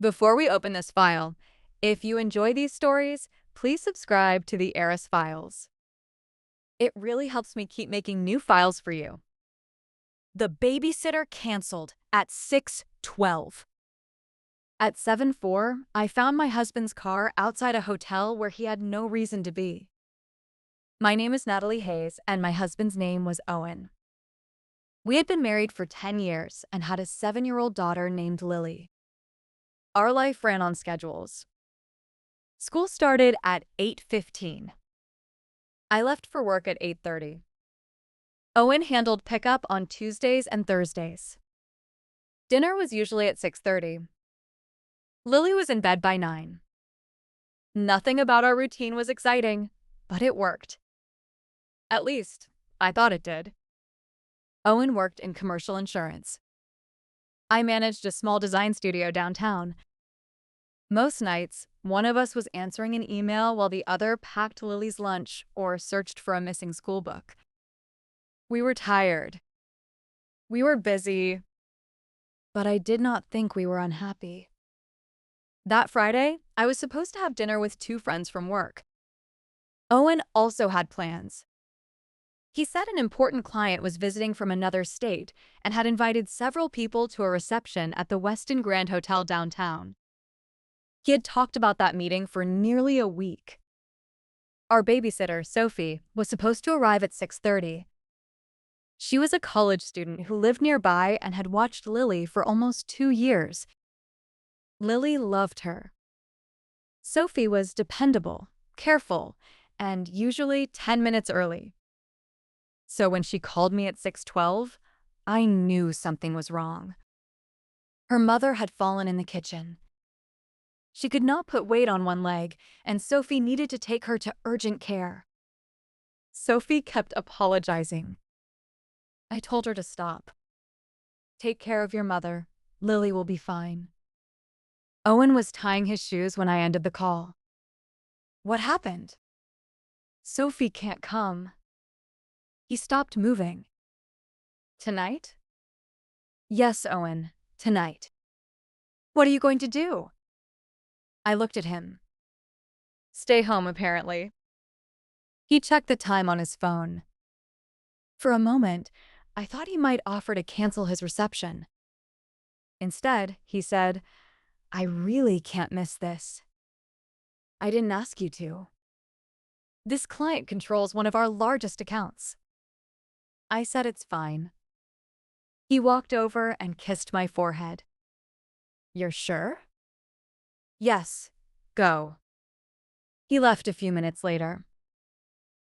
Before we open this file, if you enjoy these stories, please subscribe to the Eris files. It really helps me keep making new files for you. The babysitter canceled at 6:12. At 7:04, I found my husband's car outside a hotel where he had no reason to be. My name is Natalie Hayes, and my husband's name was Owen. We had been married for 10 years and had a 7-year-old daughter named Lily. Our life ran on schedules. School started at 8:15. I left for work at 8:30. Owen handled pickup on Tuesdays and Thursdays. Dinner was usually at 6:30. Lily was in bed by 9. Nothing about our routine was exciting, but it worked. At least, I thought it did. Owen worked in commercial insurance. I managed a small design studio downtown. Most nights, one of us was answering an email while the other packed Lily's lunch or searched for a missing school book. We were tired. We were busy, but I did not think we were unhappy. That Friday, I was supposed to have dinner with 2 friends from work. Owen also had plans. He said an important client was visiting from another state and had invited several people to a reception at the Weston Grand Hotel downtown. He had talked about that meeting for nearly a week. Our babysitter, Sophie, was supposed to arrive at 6:30. She was a college student who lived nearby and had watched Lily for almost 2 years. Lily loved her. Sophie was dependable, careful, and usually 10 minutes early. So when she called me at 6:12, I knew something was wrong. Her mother had fallen in the kitchen. She could not put weight on one leg, and Sophie needed to take her to urgent care. Sophie kept apologizing. I told her to stop. Take care of your mother. Lily will be fine. Owen was tying his shoes when I ended the call. What happened? Sophie can't come. He stopped moving. Tonight? Yes, Owen, tonight. What are you going to do? I looked at him. Stay home, apparently. He checked the time on his phone. For a moment, I thought he might offer to cancel his reception. Instead, he said, I really can't miss this. I didn't ask you to. This client controls one of our largest accounts. I said it's fine. He walked over and kissed my forehead. You're sure? Yes, go. He left a few minutes later.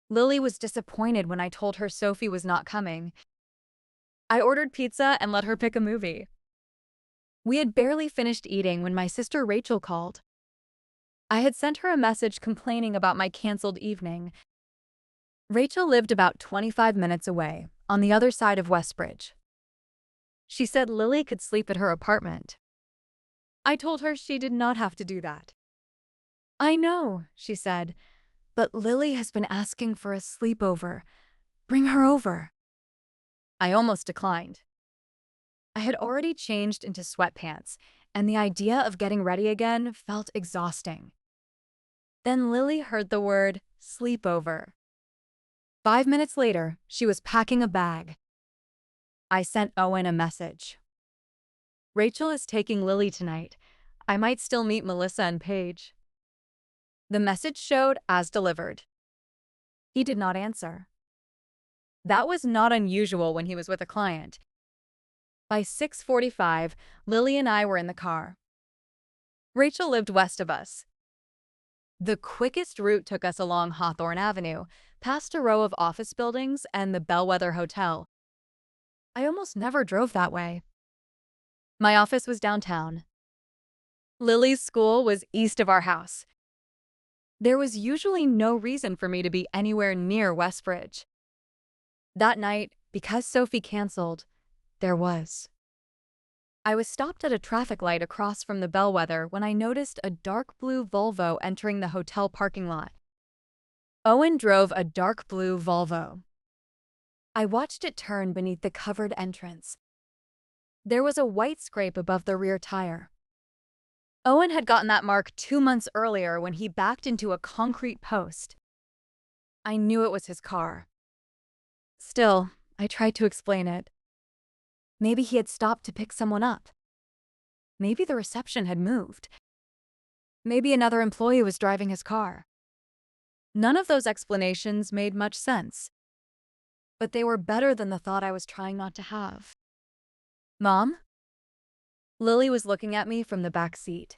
Lily was disappointed when I told her Sophie was not coming. I ordered pizza and let her pick a movie. We had barely finished eating when my sister Rachel called. I had sent her a message complaining about my canceled evening. Rachel lived about 25 minutes away, on the other side of Westbridge. She said Lily could sleep at her apartment. I told her she did not have to do that. I know, she said, but Lily has been asking for a sleepover. Bring her over. I almost declined. I had already changed into sweatpants, and the idea of getting ready again felt exhausting. Then Lily heard the word sleepover. 5 minutes later, she was packing a bag. I sent Owen a message. Rachel is taking Lily tonight. I might still meet Melissa and Paige. The message showed as delivered. He did not answer. That was not unusual when he was with a client. By 6:45, Lily and I were in the car. Rachel lived west of us. The quickest route took us along Hawthorne Avenue, past a row of office buildings and the Bellwether Hotel. I almost never drove that way. My office was downtown. Lily's school was east of our house. There was usually no reason for me to be anywhere near Westbridge. That night, because Sophie canceled, there was. I was stopped at a traffic light across from the Bellwether when I noticed a dark blue Volvo entering the hotel parking lot. Owen drove a dark blue Volvo. I watched it turn beneath the covered entrance. There was a white scrape above the rear tire. Owen had gotten that mark 2 months earlier when he backed into a concrete post. I knew it was his car. Still, I tried to explain it. Maybe he had stopped to pick someone up. Maybe the reception had moved. Maybe another employee was driving his car. None of those explanations made much sense, but they were better than the thought I was trying not to have. Mom? Lily was looking at me from the back seat.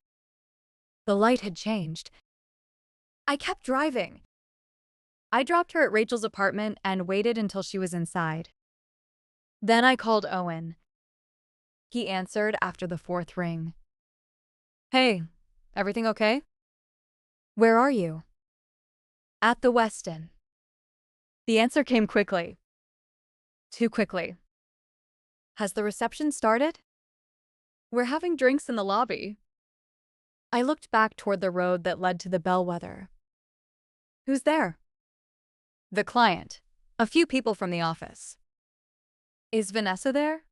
The light had changed. I kept driving. I dropped her at Rachel's apartment and waited until she was inside. Then I called Owen. He answered after the fourth ring. Hey, everything okay? Where are you? At the Weston. The answer came quickly. Too quickly. Has the reception started? We're having drinks in the lobby. I looked back toward the road that led to the bellwether. Who's there? The client. A few people from the office. Is Vanessa there?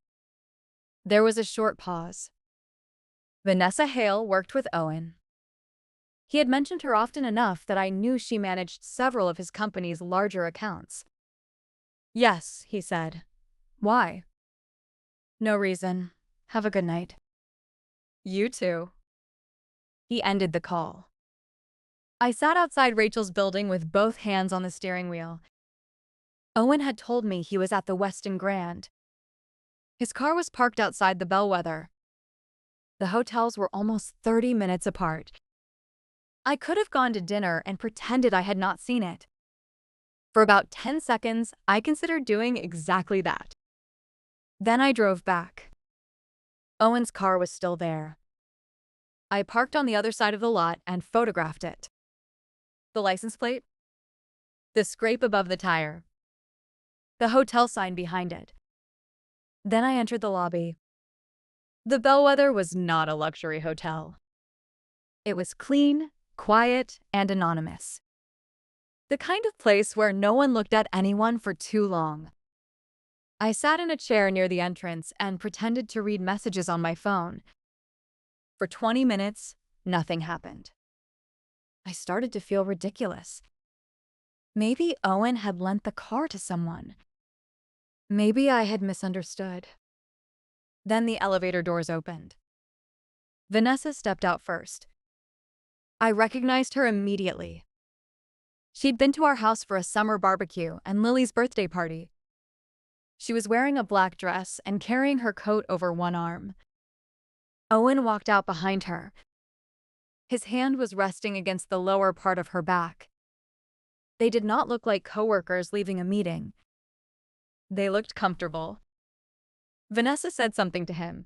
There was a short pause. Vanessa Hale worked with Owen. He had mentioned her often enough that I knew she managed several of his company's larger accounts. Yes, he said. Why? No reason. Have a good night. You too. He ended the call. I sat outside Rachel's building with both hands on the steering wheel. Owen had told me he was at the Weston Grand. His car was parked outside the bellwether. The hotels were almost 30 minutes apart. I could have gone to dinner and pretended I had not seen it. For about 10 seconds, I considered doing exactly that. Then I drove back. Owen's car was still there. I parked on the other side of the lot and photographed it. The license plate? The scrape above the tire. The hotel sign behind it. Then I entered the lobby. The Bellwether was not a luxury hotel. It was clean, quiet, and anonymous. The kind of place where no one looked at anyone for too long. I sat in a chair near the entrance and pretended to read messages on my phone. For 20 minutes, nothing happened. I started to feel ridiculous. Maybe Owen had lent the car to someone. Maybe I had misunderstood. Then the elevator doors opened. Vanessa stepped out first. I recognized her immediately. She'd been to our house for a summer barbecue and Lily's birthday party. She was wearing a black dress and carrying her coat over one arm. Owen walked out behind her. His hand was resting against the lower part of her back. They did not look like coworkers leaving a meeting. They looked comfortable. Vanessa said something to him.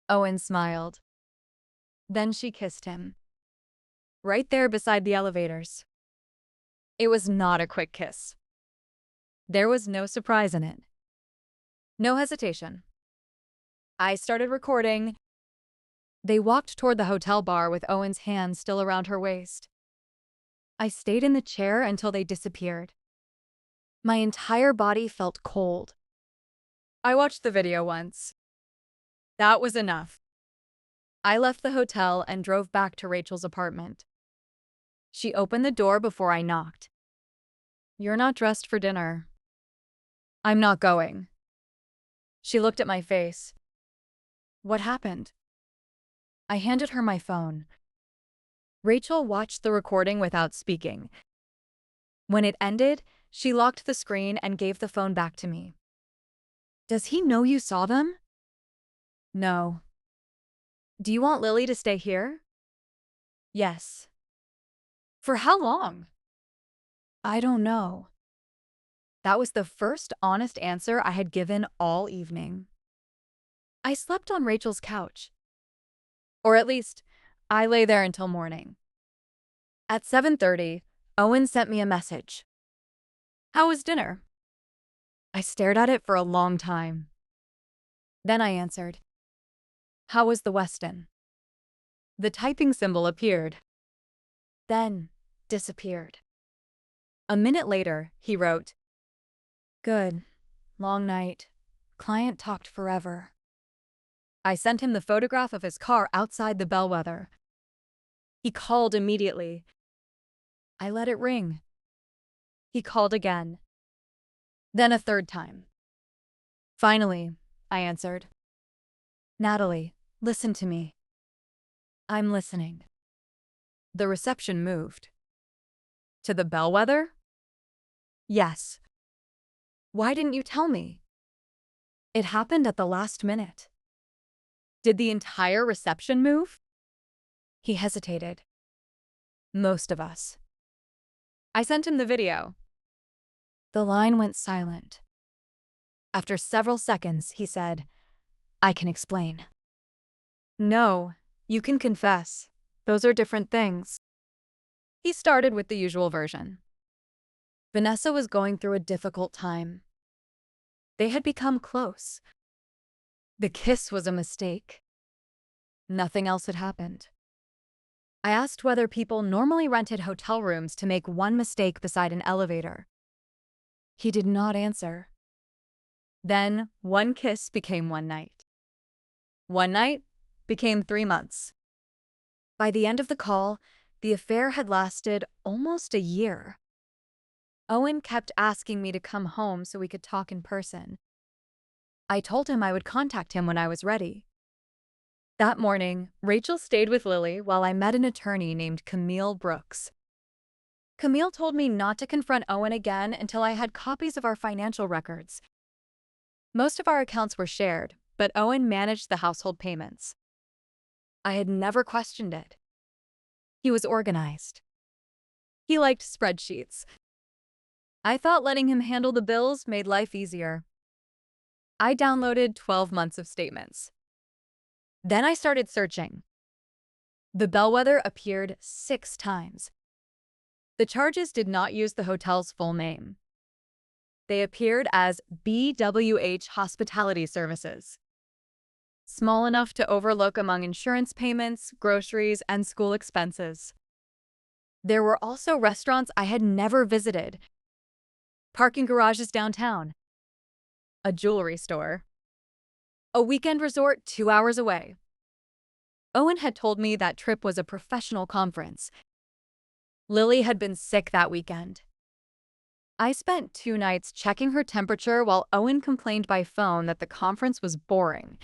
Owen smiled. Then she kissed him. Right there beside the elevators. It was not a quick kiss. There was no surprise in it. No hesitation. I started recording. They walked toward the hotel bar with Owen's hand still around her waist. I stayed in the chair until they disappeared. My entire body felt cold. I watched the video once. That was enough. I left the hotel and drove back to Rachel's apartment. She opened the door before I knocked. You're not dressed for dinner. I'm not going. She looked at my face. What happened? I handed her my phone. Rachel watched the recording without speaking. When it ended, she locked the screen and gave the phone back to me. Does he know you saw them? No. Do you want Lily to stay here? Yes. For how long? I don't know. That was the first honest answer I had given all evening. I slept on Rachel's couch. Or at least, I lay there until morning. At 7:30, Owen sent me a message. How was dinner? I stared at it for a long time. Then I answered. How was the Weston? The typing symbol appeared. Then disappeared. A minute later, he wrote, Good. Long night. Client talked forever. I sent him the photograph of his car outside the bellwether. He called immediately. I let it ring. He called again. Then a third time. Finally, I answered. Natalie, listen to me. I'm listening. The reception moved. To the bellwether? Yes. Why didn't you tell me? It happened at the last minute. Did the entire reception move? He hesitated. Most of us. I sent him the video. The line went silent. After several seconds, he said, I can explain. No, you can confess. Those are different things. He started with the usual version. Vanessa was going through a difficult time. They had become close. The kiss was a mistake. Nothing else had happened. I asked whether people normally rented hotel rooms to make one mistake beside an elevator. He did not answer. Then, one kiss became one night. One night became 3 months. By the end of the call, the affair had lasted almost a year. Owen kept asking me to come home so we could talk in person. I told him I would contact him when I was ready. That morning, Rachel stayed with Lily while I met an attorney named Camille Brooks. Camille told me not to confront Owen again until I had copies of our financial records. Most of our accounts were shared, but Owen managed the household payments. I had never questioned it. He was organized. He liked spreadsheets. I thought letting him handle the bills made life easier. I downloaded 12 months of statements. Then I started searching. The bellwether appeared 6 times. The charges did not use the hotel's full name. They appeared as BWH Hospitality Services. Small enough to overlook among insurance payments, groceries, and school expenses. There were also restaurants I had never visited, parking garages downtown, a jewelry store, a weekend resort 2 hours away. Owen had told me that trip was a professional conference. Lily had been sick that weekend. I spent 2 nights checking her temperature while Owen complained by phone that the conference was boring.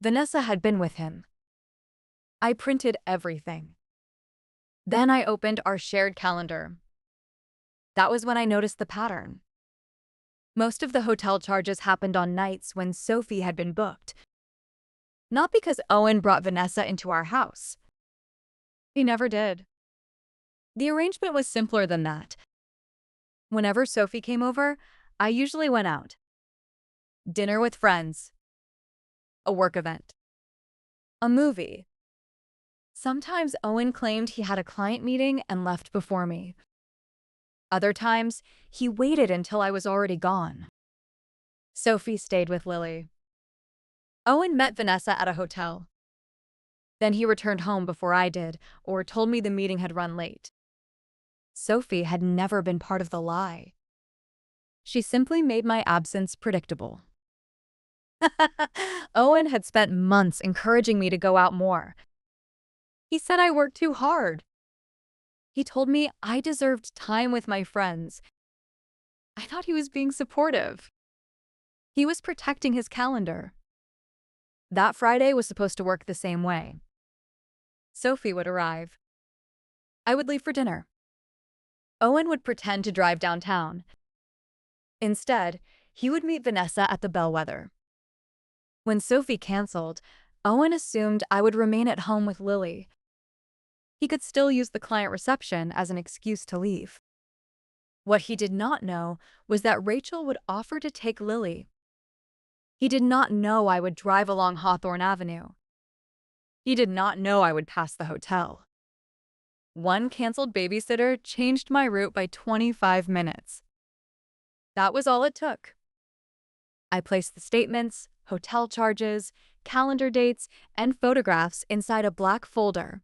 Vanessa had been with him. I printed everything. Then I opened our shared calendar. That was when I noticed the pattern. Most of the hotel charges happened on nights when Sophie had been booked. Not because Owen brought Vanessa into our house. He never did. The arrangement was simpler than that. Whenever Sophie came over, I usually went out. Dinner with friends. A work event. A movie. Sometimes Owen claimed he had a client meeting and left before me. Other times, he waited until I was already gone. Sophie stayed with Lily. Owen met Vanessa at a hotel. Then he returned home before I did, or told me the meeting had run late. Sophie had never been part of the lie. She simply made my absence predictable. Owen had spent months encouraging me to go out more. He said I worked too hard. He told me I deserved time with my friends. I thought he was being supportive. He was protecting his calendar. That Friday was supposed to work the same way. Sophie would arrive. I would leave for dinner. Owen would pretend to drive downtown. Instead, he would meet Vanessa at the bellwether. When Sophie canceled, Owen assumed I would remain at home with Lily. He could still use the client reception as an excuse to leave. What he did not know was that Rachel would offer to take Lily. He did not know I would drive along Hawthorne Avenue. He did not know I would pass the hotel. One canceled babysitter changed my route by 25 minutes. That was all it took. I placed the statements, hotel charges, calendar dates, and photographs inside a black folder.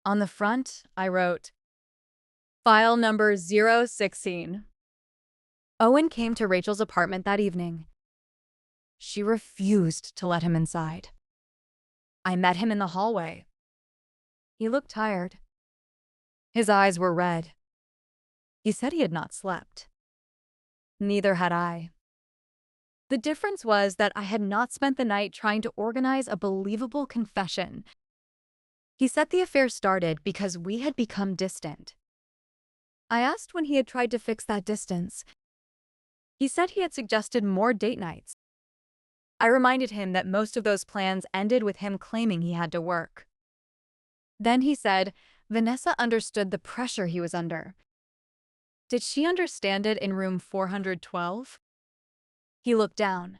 On the front, I wrote, File number 016. Owen came to Rachel's apartment that evening. She refused to let him inside. I met him in the hallway. He looked tired. His eyes were red. He said he had not slept. Neither had I. The difference was that I had not spent the night trying to organize a believable confession. He said the affair started because we had become distant. I asked when he had tried to fix that distance. He said he had suggested more date nights. I reminded him that most of those plans ended with him claiming he had to work. Then he said Vanessa understood the pressure he was under. Did she understand it in room 412? He looked down.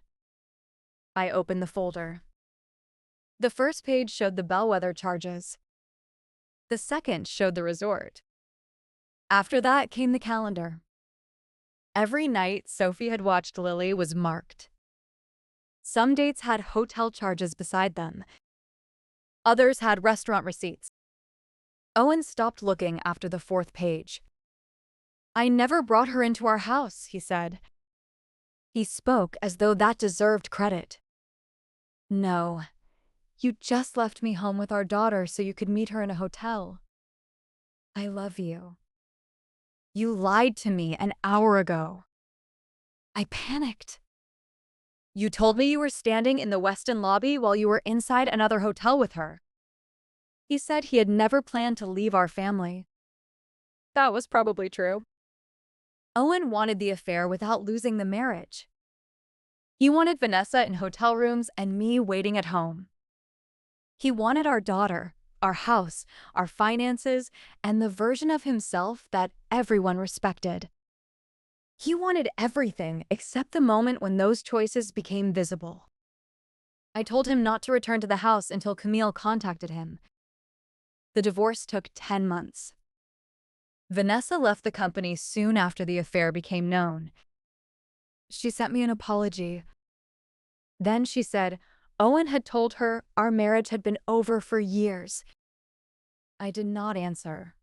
I opened the folder. The first page showed the bellwether charges. The second showed the resort. After that came the calendar. Every night Sophie had watched Lily was marked. Some dates had hotel charges beside them. Others had restaurant receipts. Owen stopped looking after the fourth page. I never brought her into our house, he said. He spoke as though that deserved credit. No, you just left me home with our daughter so you could meet her in a hotel. I love you. You lied to me an hour ago. I panicked. You told me you were standing in the Weston lobby while you were inside another hotel with her. He said he had never planned to leave our family. That was probably true. Owen wanted the affair without losing the marriage. He wanted Vanessa in hotel rooms and me waiting at home. He wanted our daughter, our house, our finances, and the version of himself that everyone respected. He wanted everything except the moment when those choices became visible. I told him not to return to the house until Camille contacted him. The divorce took 10 months. Vanessa left the company soon after the affair became known. She sent me an apology. Then she said Owen had told her our marriage had been over for years. I did not answer.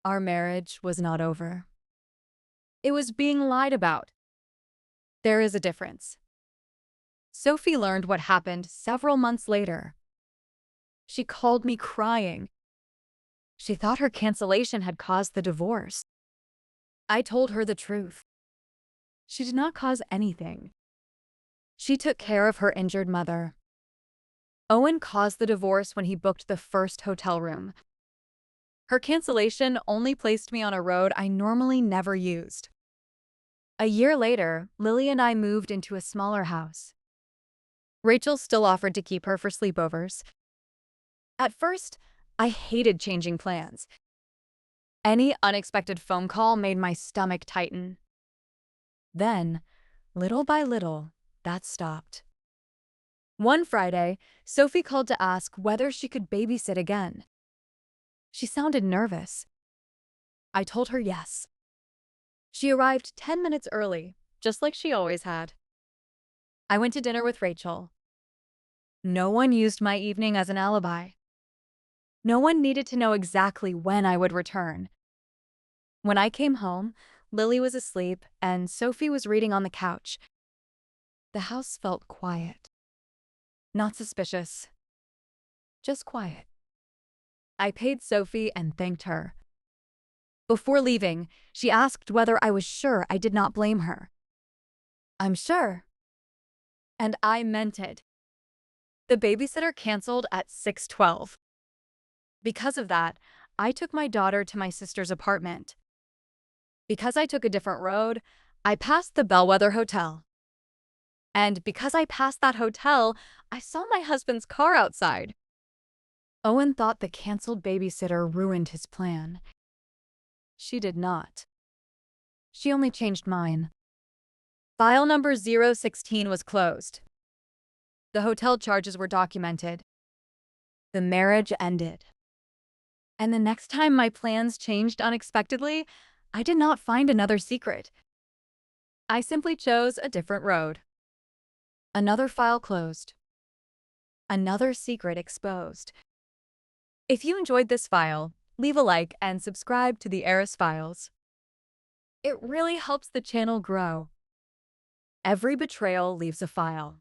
Our marriage was not over. It was being lied about. There is a difference. Sophie learned what happened several months later. She called me crying. She thought her cancellation had caused the divorce. I told her the truth. She did not cause anything. She took care of her injured mother. Owen caused the divorce when he booked the first hotel room. Her cancellation only placed me on a road I normally never used. A year later, Lily and I moved into a smaller house. Rachel still offered to keep her for sleepovers. At first, I hated changing plans. Any unexpected phone call made my stomach tighten. Then, little by little, that stopped. One Friday, Sophie called to ask whether she could babysit again. She sounded nervous. I told her yes. She arrived 10 minutes early, just like she always had. I went to dinner with Rachel. No one used my evening as an alibi. No one needed to know exactly when I would return. When I came home, Lily was asleep and Sophie was reading on the couch. The house felt quiet. Not suspicious. Just quiet. I paid Sophie and thanked her. Before leaving, she asked whether I was sure I did not blame her. I'm sure. And I meant it. The babysitter canceled at 6:12. Because of that, I took my daughter to my sister's apartment. Because I took a different road, I passed the Bellwether Hotel. And because I passed that hotel, I saw my husband's car outside. Owen thought the canceled babysitter ruined his plan. She did not. She only changed mine. File number 016 was closed. The hotel charges were documented. The marriage ended. And the next time my plans changed unexpectedly, I did not find another secret. I simply chose a different road. Another file closed. Another secret exposed. If you enjoyed this file, leave a like and subscribe to the Eris Files. It really helps the channel grow. Every betrayal leaves a file.